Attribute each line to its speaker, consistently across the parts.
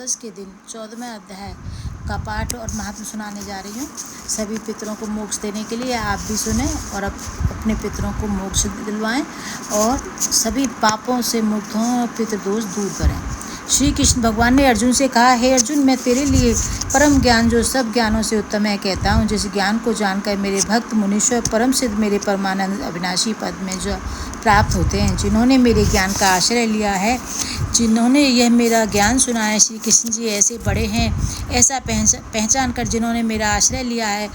Speaker 1: द्वादश के दिन 14वें अध्याय का पाठ और महात्म सुनाने जा रही हूँ। सभी पितरों को मोक्ष देने के लिए आप भी सुने और अपने पितरों को मोक्ष दिलवाएं और सभी पापों से मुक्त हों और पितृदोष दूर करें। श्री कृष्ण भगवान ने अर्जुन से कहा, हे अर्जुन, मैं तेरे लिए परम ज्ञान जो सब ज्ञानों से उत्तम है कहता हूँ। जिस ज्ञान को जानकर मेरे भक्त मुनीश्वर परम सिद्ध मेरे परमानंद अविनाशी पद में जो प्राप्त होते हैं, जिन्होंने मेरे ज्ञान का आश्रय लिया है, जिन्होंने यह मेरा ज्ञान सुना है, श्री कृष्ण जी ऐसे बड़े हैं ऐसा पहचान कर जिन्होंने मेरा आश्रय लिया है,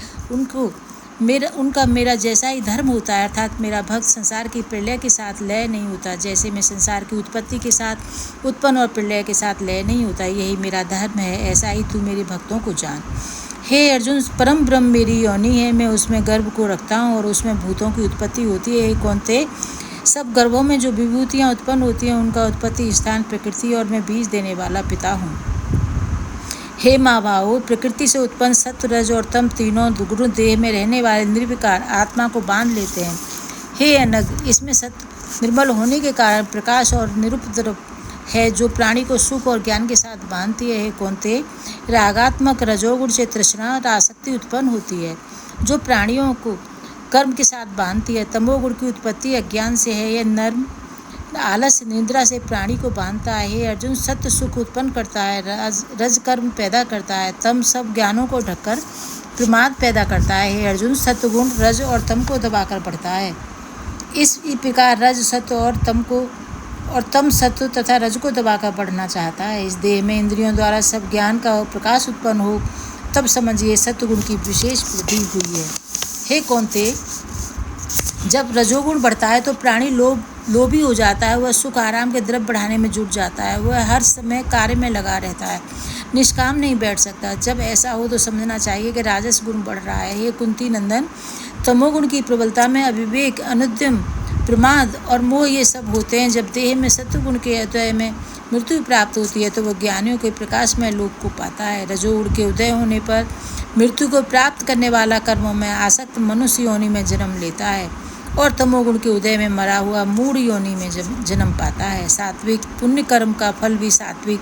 Speaker 1: उनका मेरा जैसा ही धर्म होता है, अर्थात मेरा भक्त संसार की प्रलय के साथ लय नहीं होता, जैसे मैं संसार की उत्पत्ति के साथ उत्पन्न और प्रलय के साथ लय नहीं होता, यही मेरा धर्म है, ऐसा ही तू मेरे भक्तों को जान। हे अर्जुन, परम ब्रह्म मेरी योनि है, मैं उसमें गर्भ को रखता हूँ और उसमें भूतों की उत्पत्ति होती है। कौन्ते, सब गर्भों में जो विभूतियाँ उत्पन्न होती हैं उनका उत्पत्ति स्थान प्रकृति और मैं बीज देने वाला पिता हूँ। हे महाभावो, प्रकृति से उत्पन्न सत्व रज और तम तीनों गुण देह में रहने वाले निर्विकार आत्मा को बांध लेते हैं। हे अनग, इसमें सत्व निर्मल होने के कारण प्रकाश और निरुपद्रव है जो प्राणी को सुख और ज्ञान के साथ बांधती है। हे कौन्ते, रागात्मक रजोगुण से तृष्णा और आसक्ति उत्पन्न होती है जो प्राणियों को कर्म के साथ बांधती है। तमोगुण की उत्पत्ति अज्ञान से है, यह नर्म आलस्य निद्रा से प्राणी को बांधता है। हे अर्जुन, सत्य सुख उत्पन्न करता है, रज कर्म पैदा करता है, तम सब ज्ञानों को ढककर प्रमाद पैदा करता है। हे अर्जुन, सत्वगुण रज और तम को दबाकर बढ़ता है। इस प्रकार रज सत्व और तम सत्व तथा रज को दबाकर बढ़ना चाहता है। इस देह में इंद्रियों द्वारा सब ज्ञान का प्रकाश उत्पन्न हो तब समझिए सत्वगुण की विशेष वृद्धि हुई है। हे कौन्ते, जब रजोगुण बढ़ता है तो प्राणी लोभी हो जाता है, वह सुख आराम के द्रव्य बढ़ाने में जुट जाता है, वह हर समय कार्य में लगा रहता है, निष्काम नहीं बैठ सकता। जब ऐसा हो तो समझना चाहिए कि राजस गुण बढ़ रहा है। हे कुंती नंदन, तमोगुण की प्रबलता में अविवेक, अनुद्यम, प्रमाद और मोह ये सब होते हैं। जब देह में सत्वगुण के उदय में मृत्यु प्राप्त होती है तो वह ज्ञानियों के प्रकाश में लोक को पाता है। रजोगुण के उदय होने पर मृत्यु को प्राप्त करने वाला कर्मों में आसक्त मनुष्य योनि में जन्म लेता है और तमोगुण के उदय में मरा हुआ मूढ़ योनि में जन्म पाता है। सात्विक पुण्य कर्म का फल भी सात्विक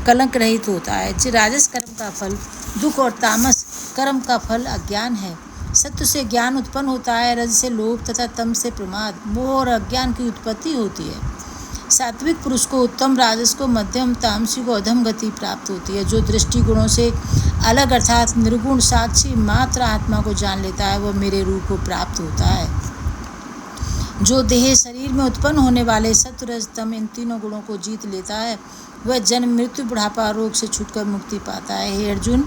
Speaker 1: कलंक रहित होता है। राजस कर्म का फल दुख और तामस कर्म का फल अज्ञान है। सत्व से ज्ञान उत्पन्न होता है, रज से लोभ तथा तम से प्रमाद, मोह और अज्ञान की उत्पत्ति होती है। सात्विक पुरुष को उत्तम, राजस को मध्यम, तामसी को अधम गति प्राप्त होती है। जो दृष्टि गुणों से अलग अर्थात निर्गुण साक्षी मात्र आत्मा को जान लेता है वह मेरे रूप को प्राप्त होता है। जो देह शरीर में उत्पन्न होने वाले सत्व रज तम इन तीनों गुणों को जीत लेता है वह जन्म मृत्यु बुढ़ापा रोग से छूटकर मुक्ति पाता है। हे अर्जुन,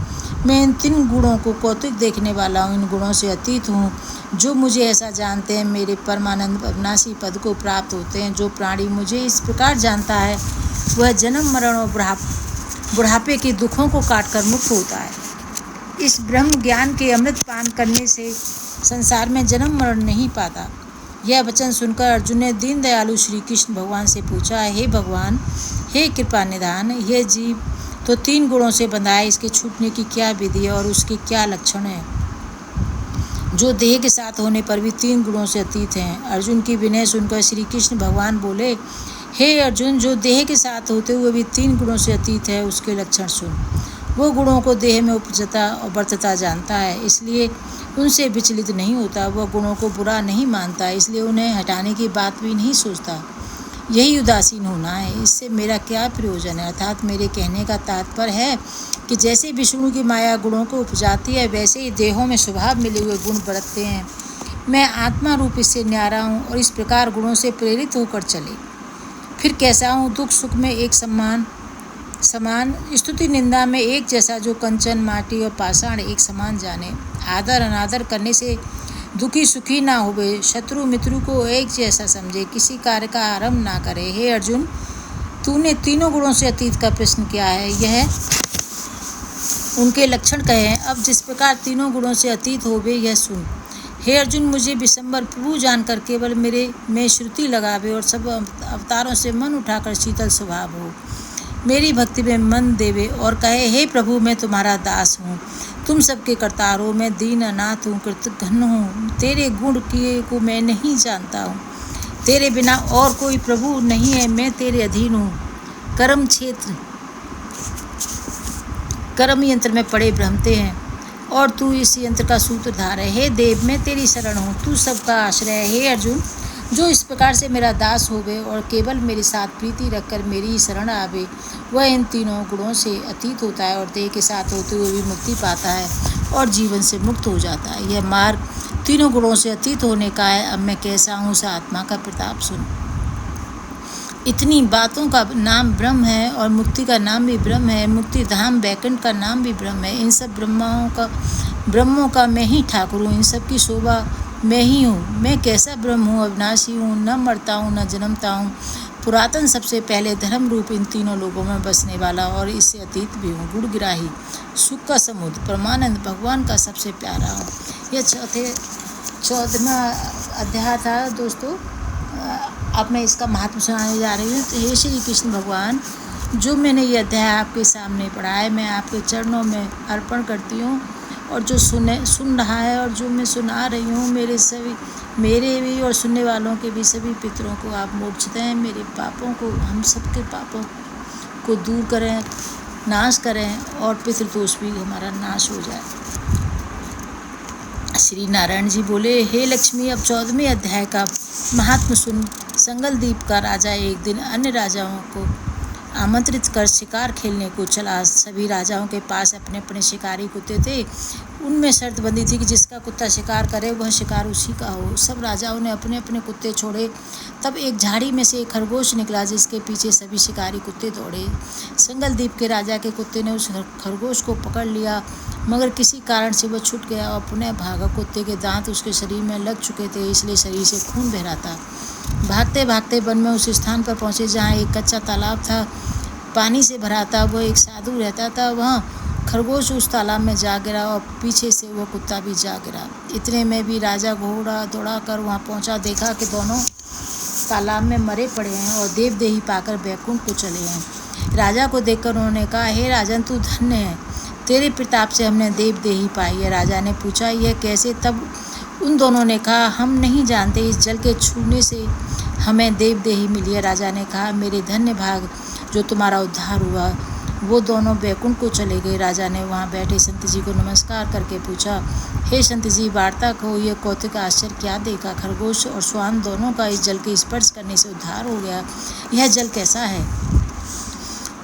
Speaker 1: मैं इन तीन गुणों को कौतुक देखने वाला हूँ, इन गुणों से अतीत हूँ। जो मुझे ऐसा जानते हैं मेरे परमानंद अविनाशी पद को प्राप्त होते हैं। जो प्राणी मुझे इस प्रकार जानता है वह जन्म मरण और बुढ़ापे के दुखों को काटकर मुक्त होता है। इस ब्रह्म ज्ञान के अमृत पान करने से संसार में जन्म मरण नहीं पाता। यह वचन सुनकर अर्जुन ने दीन दयालु श्री कृष्ण भगवान से पूछा, हे भगवान, हे कृपा निधान, यह जीव तो तीन गुणों से बंधा है, इसके छूटने की क्या विधि है और उसके क्या लक्षण है? जो देह के साथ होने पर भी तीन गुणों से अतीत हैं। अर्जुन की विनय सुनकर श्री कृष्ण भगवान बोले, हे अर्जुन, जो देह के साथ होते हुए भी तीन गुणों से अतीत है उसके लक्षण सुन। वो गुणों को देह में उपजता और बरतता जानता है, इसलिए उनसे विचलित नहीं होता। वह गुणों को बुरा नहीं मानता, इसलिए उन्हें हटाने की बात भी नहीं सोचता। यही उदासीन होना है। इससे मेरा क्या प्रयोजन है? अर्थात मेरे कहने का तात्पर्य है कि जैसे विष्णु की माया गुणों को उपजाती है वैसे ही देहों में स्वभाव मिले हुए गुण बरतते हैं। मैं आत्मा रूप इससे न्यारा हूँ और इस प्रकार गुणों से प्रेरित होकर चले। फिर कैसा हूँ? दुख सुख में एक समान, स्तुति निंदा में एक जैसा, जो कंचन माटी और पाषाण एक समान जाने, आदर अनादर करने से दुखी सुखी ना होवे, शत्रु मित्रु को एक जैसा समझे, किसी कार्य का आरंभ ना करे। हे अर्जुन, तूने तीनों गुणों से अतीत का प्रश्न किया है, यह उनके लक्षण कहे हैं। अब जिस प्रकार तीनों गुणों से अतीत होवे यह सुन। हे अर्जुन, मुझे विशंबर प्रभु जानकर केवल मेरे में श्रुति लगावे और सब अवतारों से मन उठाकर शीतल स्वभाव हो, मेरी भक्ति में मन देवे और कहे, हे प्रभु, मैं तुम्हारा दास हूँ, तुम सबके करतार हो, मैं दीन अनाथ हूँ, कृतघ्न हूँ, तेरे गुण किए को मैं नहीं जानता हूँ, तेरे बिना और कोई प्रभु नहीं है, मैं तेरे अधीन हूँ। कर्म क्षेत्र कर्म यंत्र में पड़े भ्रमते हैं और तू इस यंत्र का सूत्रधार है। हे देव, मैं तेरी शरण हूँ, तू सबका आश्रय है। हे अर्जुन, जो इस प्रकार से मेरा दास होवे और केवल मेरे साथ प्रीति रखकर मेरी ही शरण आवे, वह इन तीनों गुणों से अतीत होता है और देह के साथ होते हुए भी मुक्ति पाता है और जीवन से मुक्त हो जाता है। यह मार्ग तीनों गुणों से अतीत होने का है। अब मैं कैसा हूँ, उस आत्मा का प्रताप सुन। इतनी बातों का नाम ब्रह्म है और मुक्ति का नाम भी ब्रह्म है। मुक्ति धाम वैकुंठ का नाम भी ब्रह्म है। इन सब ब्रह्मों का मैं ही ठाकुर हूँ। इन सब की शोभा मैं ही हूँ। मैं कैसा ब्रह्म हूँ, अविनाशी हूँ, न मरता हूँ न जन्मता हूँ, पुरातन, सबसे पहले धर्म रूप इन तीनों लोगों में बसने वाला और इससे अतीत भी हूँ। गुणग्राही, सुख का समुद्र, परमानंद, भगवान का सबसे प्यारा हूँ। यह 14वां अध्याय था दोस्तों। अब मैं इसका महत्व सुनाने जा रही हूँ। तो हे श्री कृष्ण भगवान, जो मैंने ये अध्याय आपके सामने पढ़ा है, मैं आपके चरणों में अर्पण करती हूँ। और जो सुन रहा है और जो मैं सुना रही हूँ, मेरे भी और सुनने वालों के भी सभी पितरों को आप मोक्ष दें। मेरे पापों को, हम सबके पापों को दूर करें, नाश करें और पितृदोष भी हमारा नाश हो जाए। श्री नारायण जी बोले, हे लक्ष्मी, अब 14वें अध्याय का महात्म सुन। संगलदीप का राजा एक दिन अन्य राजाओं को आमंत्रित कर शिकार खेलने को चला। सभी राजाओं के पास अपने अपने शिकारी कुत्ते थे। उनमें शर्त बंदी थी कि जिसका कुत्ता शिकार करे वह शिकार उसी का हो। सब राजाओं ने अपने अपने कुत्ते छोड़े। तब एक झाड़ी में से एक खरगोश निकला, जिसके पीछे सभी शिकारी कुत्ते दौड़े। संगलदीप के राजा के कुत्ते ने उस खरगोश को पकड़ लिया, मगर किसी कारण से वह छूट गया और पुनः भागा। कुत्ते के दांत उसके शरीर में लग चुके थे, इसलिए शरीर से खून बह रहा था। भागते भागते वन में उस स्थान पर पहुंचे जहाँ एक कच्चा तालाब था, पानी से भरा था। वह एक साधु रहता था वहाँ। खरगोश उस तालाब में जा गिरा और पीछे से वह कुत्ता भी जा गिरा। इतने में भी राजा घोड़ा दौड़ा कर वहाँ पहुँचा। देखा कि दोनों तालाब में मरे पड़े हैं और देवदेही पाकर बैकुंठ को चले हैं। राजा को देखकर उन्होंने कहा, हे राजन, तू धन्य है, तेरे प्रताप से हमने देवदेही पाई है। राजा ने पूछा, यह कैसे? तब उन दोनों ने कहा, हम नहीं जानते, इस जल के छूने से हमें देवदेही मिली है। राजा ने कहा, मेरे धन्य भाग जो तुम्हारा उद्धार हुआ। वो दोनों बैकुंठ को चले गए। राजा ने वहाँ बैठे संत जी को नमस्कार करके पूछा, हे संत जी, वार्ता कहो, यह कौतुक आश्चर्य क्या देखा? खरगोश और श्वान दोनों का इस जल के स्पर्श करने से उद्धार हो गया। यह जल कैसा है?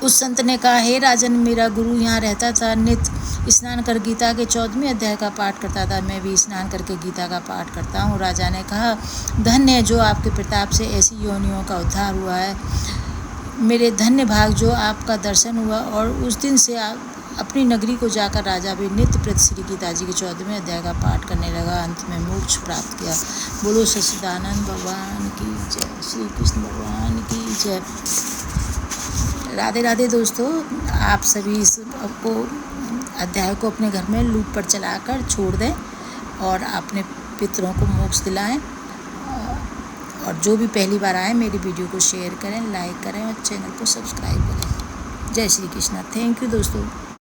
Speaker 1: उस संत ने कहा, हे राजन, मेरा गुरु यहाँ रहता था, नित्य स्नान कर गीता के 14वें अध्याय का पाठ करता था। मैं भी स्नान करके गीता का पाठ करता हूँ। राजा ने कहा, धन्य है जो आपके प्रताप से ऐसी योनियों का उद्धार हुआ है। मेरे धन्य भाग जो आपका दर्शन हुआ। और उस दिन से अपनी नगरी को जाकर राजा भी नित्य प्रति श्री गीता जी के 14वें अध्याय का पाठ करने लगा। अंत में मोक्ष प्राप्त किया। बोलो सच्चिदानंद भगवान की जय, श्री कृष्ण भगवान की जय। राधे राधे दोस्तों, आप सभी इस अध्याय को अपने घर में लूप पर चलाकर छोड़ दें और अपने पितरों को मोक्ष दिलाएं। और जो भी पहली बार आए, मेरी वीडियो को शेयर करें, लाइक करें और चैनल को सब्सक्राइब करें। जय श्री कृष्ण। थैंक यू दोस्तों।